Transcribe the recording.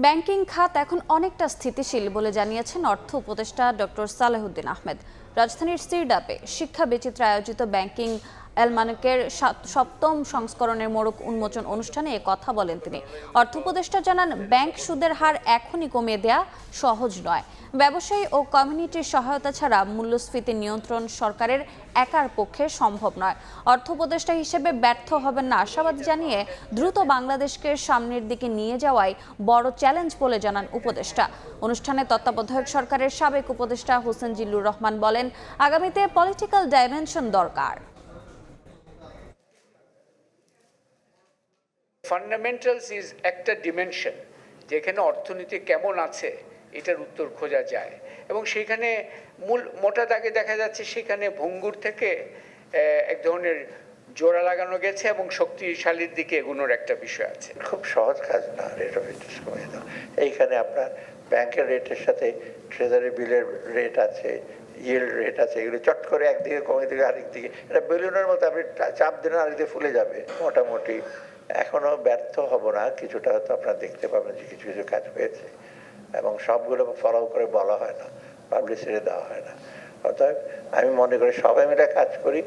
Banking খাত এখন অনেকটা স্থিতিশীল বলে জানিয়েছেন অর্থ উপদেষ্টা ডক্টর সালেহুদ্দিন আহমেদ। রাজধানীর সিরডাপে শিক্ষা বিচিত্রা আয়োজিত ব্যাংকিং এলমানকের সপ্তম সংস্করণের মোড়ক উন্মোচন অনুষ্ঠানে এ কথা বলেন তিনি। অর্থ উপদেষ্টা জানান, ব্যাংক সুদের হার এখনই কমিয়ে দেয়া সহজ নয়। ব্যবসায়ী ও কমিউনিটির সহায়তা ছাড়া মূল্যস্ফীতি নিয়ন্ত্রণ সরকারের একার পক্ষে সম্ভব নয়। অর্থ উপদেষ্টা হিসেবে ব্যর্থ হবেন না আশাবাদ জানিয়ে দ্রুত বাংলাদেশকে সামনের দিকে নিয়ে যাওয়াই বড় চ্যালেঞ্জ বলে জানান উপদেষ্টা। অনুষ্ঠানে তত্ত্বাবধায়ক সরকারের সাবেক উপদেষ্টা হোসেন জিল্লুর রহমান বলেন, আগামীতে পলিটিক্যাল ডাইমেনশন দরকার। ফান্ডামেন্টালস ইজ একটা ডিমেনশন যেখানে অর্থনীতি কেমন আছে এটার উত্তর খোঁজা যায়, এবং সেখানে মূল মোটা দাগে দেখা যাচ্ছে সেখানে ভঙ্গুর থেকে এক ধরনের জোড়া লাগানো গেছে এবং শক্তিশালীর দিকে এগুনোর একটা বিষয় আছে। খুব সহজ কাজ না রেট অফ ইন্টারেস্ট কমিয়ে দেওয়া। এইখানে আপনার ব্যাংকের রেটের সাথে ট্রেজারি বিলের রেট আছে, ইয়েল্ড রেট আছে, এগুলো চট করে একদিকে কমিয়ে দিকে আরেক দিকে, এটা বেলুনের মতো আপনি চাপ দিলে আরেকদিকে ফুলে যাবে। মোটামুটি এখনো ব্যর্থ হব না, কিছুটা হয়তো আপনারা দেখতে পাবেন যে কিছু কিছু কাজ হয়েছে এবং সবগুলো ফলো করে বলা হয় না, পাবলিসিটি দেওয়া হয় না। অতএব আমি মনে করি সবাই মিলে কাজ করি।